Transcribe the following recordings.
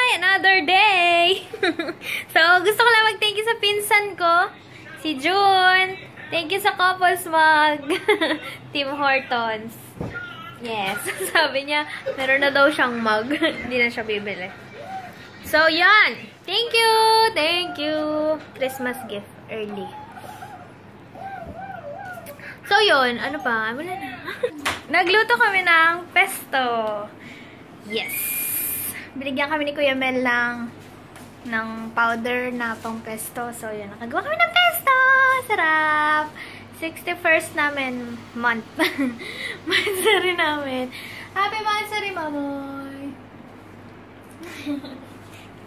Another day! So, gusto ko lang mag-thank you sa pinsan ko, si June. Thank you sa Couples Mug, Tim Hortons. Yes, sabi niya, meron na daw siyang mug. Hindi na siya bibili. So, yan! Thank you! Thank you! Christmas gift early. So, yun. Ano pa? Wala na. Nagluto kami ng pesto. Yes! Binigyan kami ni Kuya Mel ng powder na pang pesto. So, yun. Nakagawa kami ng pesto! Sarap! 61st namin month. Mansari namin. Happy Mansari, Mamoy!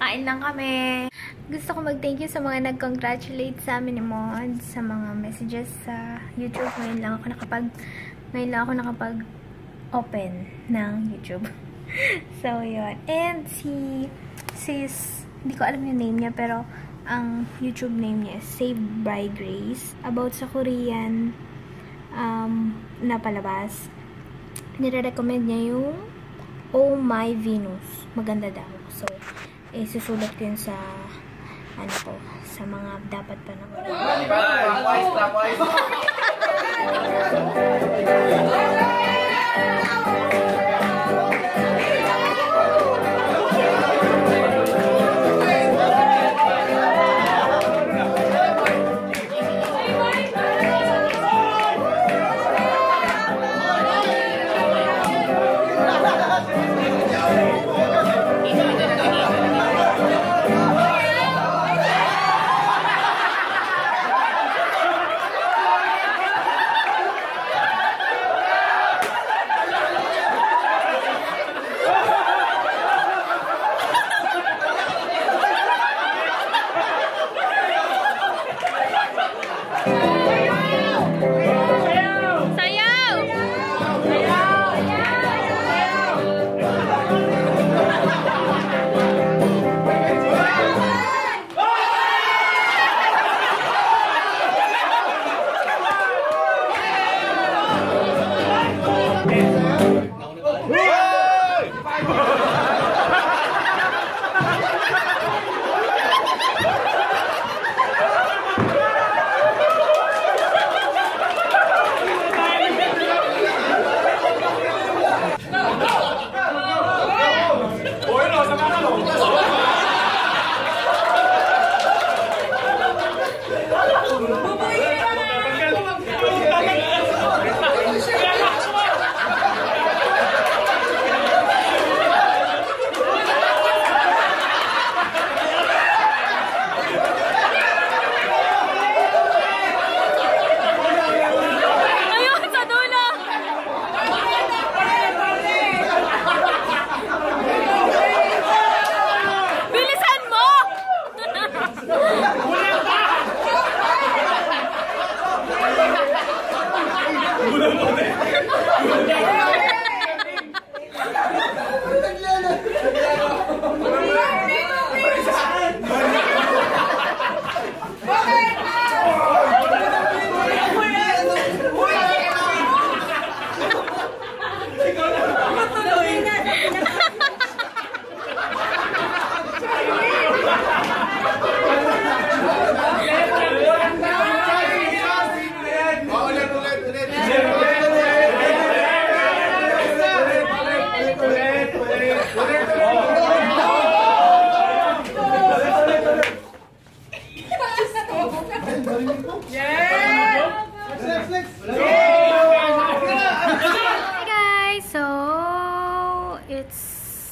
Kain lang kami. Gusto ko mag-thank you sa mga nag-congratulate sa amin ni Mod, sa mga messages sa YouTube. Ngayon lang ako nakapag-open ng YouTube. So, yun. And sis, hindi ko alam yung name niya, pero ang YouTube name niya is Saved by Grace. About sa Korean na palabas. Nire-recommend niya yung Oh My Venus. Maganda daw. So, susulat ko yun sa sa mga dapat pa naman.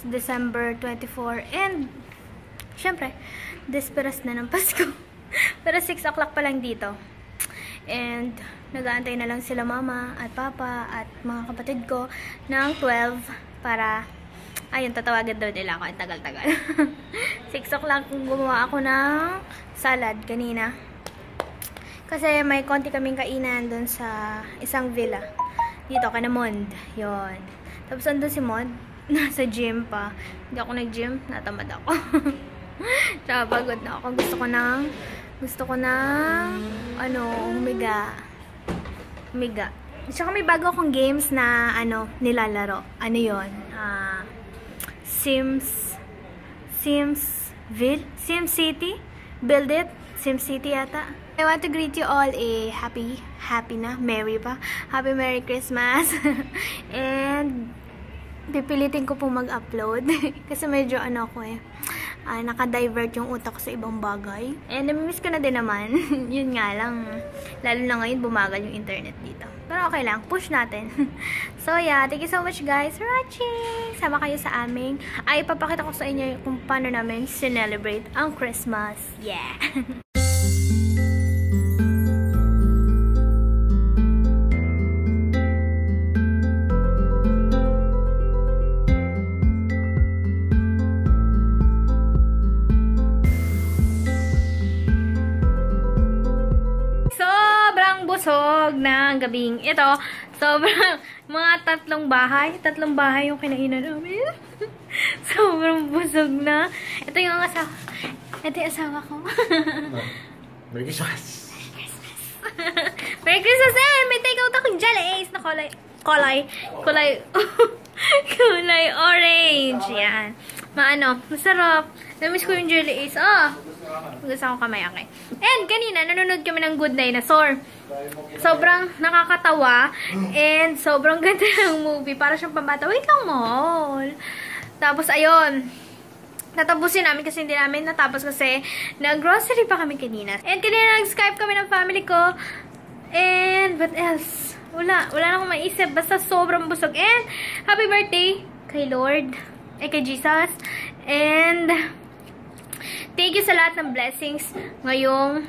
December 24 and syempre desperas na ng Pasko. Pero 6 o'clock pa lang dito and nag-aantay na lang sila mama at papa at mga kapatid ko ng 12 para ayun, tatawagan daw nila ako at tagal-tagal. 6 o'clock gumawa ako ng salad kanina kasi may konti kaming kainan dun sa isang villa dito, Kanamond. Yon. Tapos andun si Mod nasa gym pa. Hindi ako nag-gym. Natamad ako. Tsaka pagod na ako. Gusto ko ng humiga. Tsaka may bago akong games na nilalaro. Ano yun? Sims SimCity. Build it. SimCity yata. I want to greet you all a happy Merry Christmas. And pipilitin ko po mag-upload kasi medyo naka-divert yung utak ko sa ibang bagay. And namimiss ko na din naman. Yun nga lang, lalo na ngayon bumagal yung internet dito. Pero okay lang, push natin. So yeah, thank you so much guys for watching. Sama kayo sa aming, ipapakita ko sa inyo kung paano namin celebrate ang Christmas. Yeah! Busog ng gabing ito. Sobrang mga tatlong bahay yung kinainan namin. Sobrang busog na. Ito yung asawa. Ito yung asawa ko. Merry Christmas. Merry Christmas eh! May take out akong jellies na kulay orange. Yan. Masarap. Namiss ko yung jelly ace. Gusto akong kamay. Okay. And kanina, nanonood kami ng Good Dinosaur. Sobrang nakakatawa. And sobrang ganda ng movie. Para siyang pambata. Wait lang, mahal. Tapos, ayun. Natapusin namin kasi hindi namin natapos kasi nag-grocery pa kami kanina. And kanina nag-Skype kami ng family ko. And what else? Wala na akong maisip. Basta sobrang busog. And happy birthday kay Lord. Kay Jesus. And thank you sa lahat ng blessings ngayong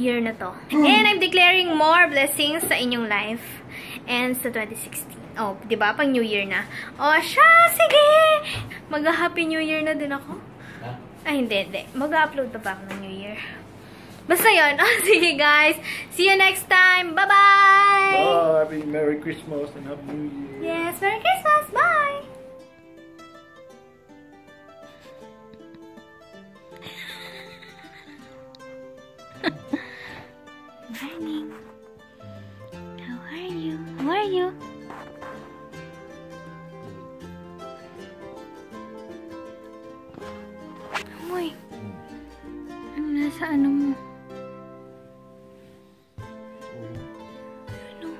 year na to. And I'm declaring more blessings sa inyong life. And sa 2016. Oh, diba? Pang New Year na. Oh, siya! Sige! Mag-Happy New Year na din ako. Ay, hindi. Mag-upload pa ako ng New Year. Basta yun. Oh, sige guys. See you next time. Bye-bye! Oh, happy Merry Christmas and Happy New Year. Yes, Merry Christmas. Bye! Morning. How are you? How are you? Uy. Ano nasa ano mo? Ano?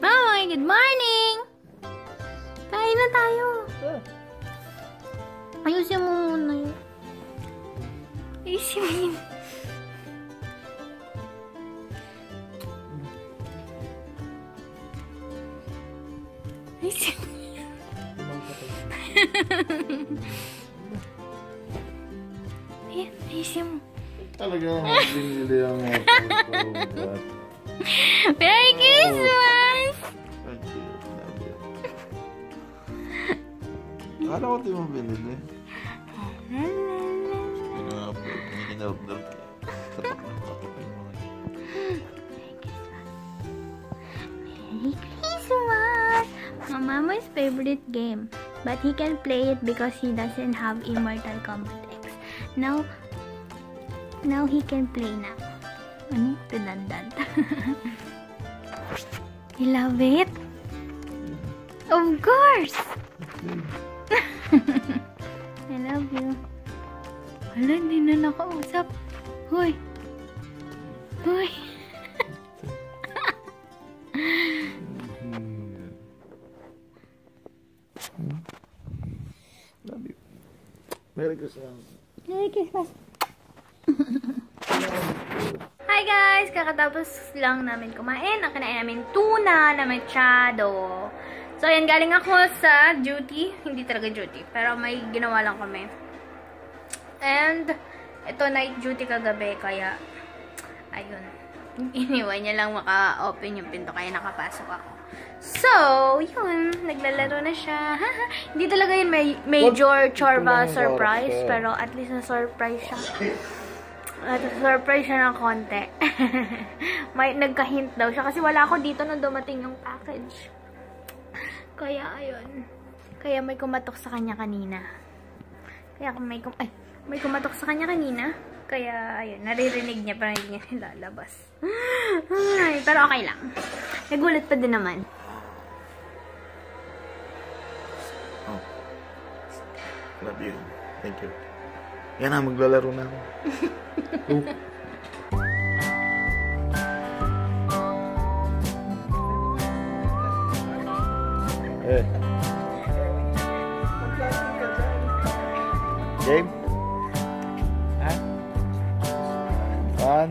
Bye! Good morning! Kain na tayo. Ayusin mo muna yun. Ayusin mo yun. Ayusin mo yun. Ayan, ayusin mo. Talaga binili ang mga pagkakas. Merry Christmas! Akala ko di mo binili. In-order. Katok yung mga Merry Christmas! Mama's favorite game. But he can play it because he doesn't have Immortal Kombat X. Now he can play na. Ano? Tinandan. You love it? Of course! I love you. Wala, hindi na nakausap. Hoy! Hoy! Love you. Merry Christmas. Merry Christmas. Hi guys! Kakatapos lang namin kumain. Ang kinain namin tuna na machado. So, ayan, galing ako sa duty. Hindi talaga duty. Pero may ginawa lang kami. And, ito night duty kagabi. Kaya, ayun. Iniwan niya lang maka-open yung pinto. Kaya nakapasok ako. So, yun. Naglalaro na siya. Hindi talaga yun major chorba surprise. Pero at least na-surprise siya. At surprise siya ng konti. May nagka-hint daw siya. Kasi wala ako dito nung dumating yung package. Kaya, ayun. Kaya may kumatok sa kanya kanina. Kaya may kumatok sa kanya kanina. Kaya, ayun, naririnig niya pero hindi niya nilalabas. Ay, pero okay lang. Nagulat pa din naman. Oh. Love you. Thank you. Yan na, maglalaro na ako. Oh. Eh. Game?